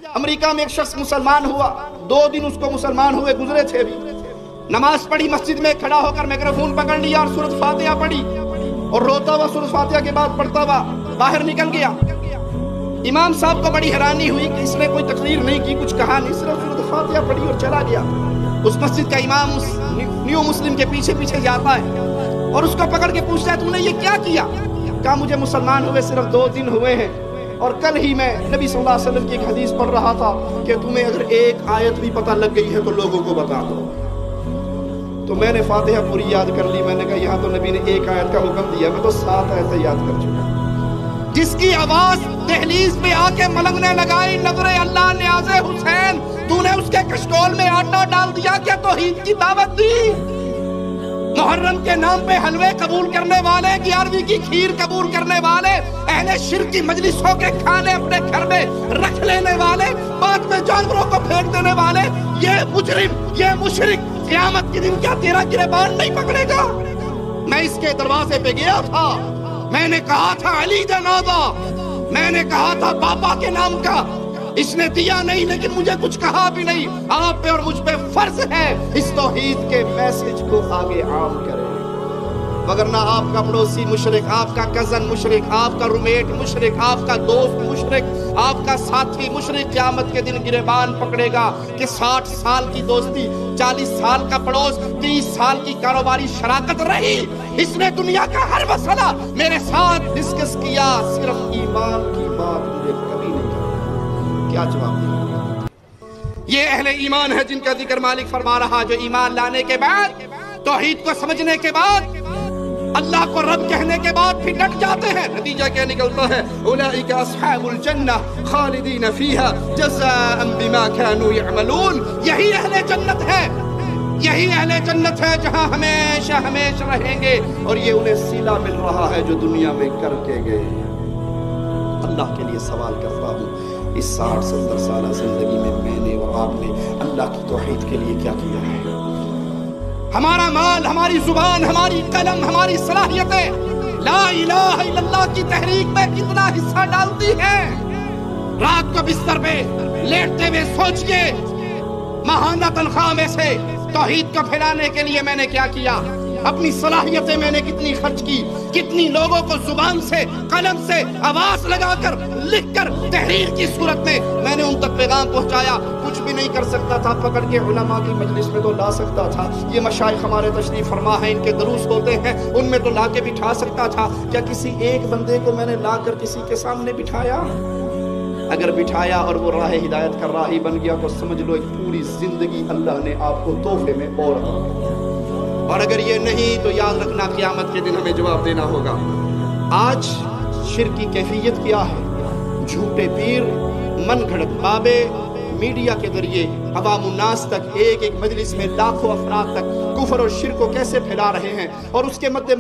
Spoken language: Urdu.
امریکہ میں ایک شخص مسلمان ہوا، 2 دن اس کو مسلمان ہوئے گزرے تھے ابھی، نماز پڑھی، مسجد میں کھڑا ہو کر میکروفون پکڑ لیا اور سورۃ فاتحہ پڑھی اور روتا ہوا سورۃ فاتحہ کے بعد پڑھتا ہوا باہر نکل گیا۔ امام صاحب کو بڑی حیرانی ہوئی کہ اس نے کوئی تقریر نہیں کی، کچھ کہا نہیں، صرف سورۃ فاتحہ پڑھی اور چلا گیا۔ اس مسجد کا امام اس نیو مسلم کے پیچھے پیچھے جاتا ہے اور اس کو پکڑ کے پوچھتا ہے تو نے یہ کیا کیا؟ کہا مجھے مسلمان ہوئے صرف 2 دن ہوئے ہیں اور کل ہی میں نبی صلی اللہ علیہ وسلم کی ایک حدیث پڑھ رہا تھا کہ تمہیں اگر ایک آیت بھی پتہ لگ گئی ہے تو لوگوں کو بتا دو۔ تو میں نے فاتحہ پوری یاد کر لی، میں نے کہا یہاں تو نبی نے 1 آیت کا حکم دیا، میں تو 7 آیتیں یاد کر چکا۔ جس کی آواز دہلیز پہ آ کے ملنگنے لگائی، نظر اللہ نیاز حسین، تو نے اس کے کشکول میں آٹا ڈال دیا، کیا توحید کی دعوت دی؟ محرم کے نام پہ حلوے قبول کرنے والے، 11ویں کی کھیر قبول کرنے والے، اہل شرک کی مجلسوں کے کھانے اپنے گھر میں رکھ لینے والے، بعد میں جانوروں کو پھینک دینے والے، یہ مجرم، یہ مشرک، قیامت کے دن کیا تیرا گریبان نہیں پکڑے گا؟ میں اس کے دروازے پہ گیا تھا، میں نے کہا تھا علی جنازہ، میں نے کہا تھا پاپا کے نام کا، اس نے دیا نہیں لیکن مجھے کچھ کہا بھی نہیں۔ آپ پہ اور مجھ پہ فرض ہے اس توحید کے میسج کو آگے عام کریں، وگرنہ آپ کا پڑوسی مشرک، آپ کا کزن مشرک، آپ کا رومیٹ مشرک، آپ کا دوست مشرک، آپ کا ساتھی مشرک، قیامت کے دن گریبان پکڑے گا کہ 60 سال کی دوستی، 40 سال کا پڑوس، 30 سال کی کاروباری شراکت رہی، اس نے دنیا کا ہر مسئلہ میرے ساتھ ڈسکس کیا، صرف ایمان کی بات مجھے کبھی نہیں کی۔ کیا جواب دیا؟ یہ اہل ایمان ہے جن کا ذکر مالک فرما رہا، جو ایمان لانے کے بعد، توحید کو سمجھنے کے بعد، اللہ کو رب کہنے کے بعد پھر ڈٹ جاتے ہیں۔ نتیجہ کیا نکلتا ہے؟ اولئک اصحاب الجنہ خالدین فیہا جزاء بما كانوا يعملون۔ یہی اہل جنت ہے، یہی اہل جنت ہے جہاں ہمیشہ ہمیشہ رہیں گے، اور یہ انہیں صلہ مل رہا ہے جو دنیا میں کر کے گئے۔ اللہ کے لیے سوال کرتا ہوں، اس 60-70 سالہ زندگی میں نے اور آپ نے اللہ کی توحید کے لیے کیا کیا ہے؟ ہمارا مال، ہماری زبان، ہماری قلم، ہماری صلاحیتیں لا الہ الا اللہ کی تحریک میں کتنا حصہ ڈالتی ہیں؟ رات کو بستر پہ لیٹتے ہوئے سوچئے، ماہانہ تنخواہ میں سے توحید کو پھیلانے کے لیے میں نے کیا کیا؟ اپنی صلاحیتیں میں نے کتنی خرچ کی؟ کتنی لوگوں کو زبان سے، قلم سے آواز لگا کر، لکھ کر، تحریر کی صورت میں نے ان تک پیغام پہنچایا؟ کچھ بھی نہیں کر سکتا تھا، پکڑ کے علماء کی مجلس میں تو لا سکتا تھا، یہ مشائخ ہمارے تشریف فرما ہیں، ان کے دروس ہوتے ہیں، ان میں تو لا کے بٹھا سکتا تھا۔ کیا کسی ایک بندے کو میں نے لا کر کسی کے سامنے بٹھایا؟ اگر بٹھایا اور وہ راہ ہدایت کا راہی بن گیا تو سمجھ لو ایک پوری زندگی اللہ نے آپ کو تحفے میں اور اگر یہ نہیں تو یاد رکھنا قیامت کے دن ہمیں جواب دینا ہوگا۔ آج شرک کی کیفیت کیا ہے؟ جھوٹے پیر، من گھڑت بابے، میڈیا کے ذریعے عوام الناس تک، ایک ایک مجلس میں لاکھوں افراد تک کفر اور شرک کو کیسے پھیلا رہے ہیں، اور اس کے مد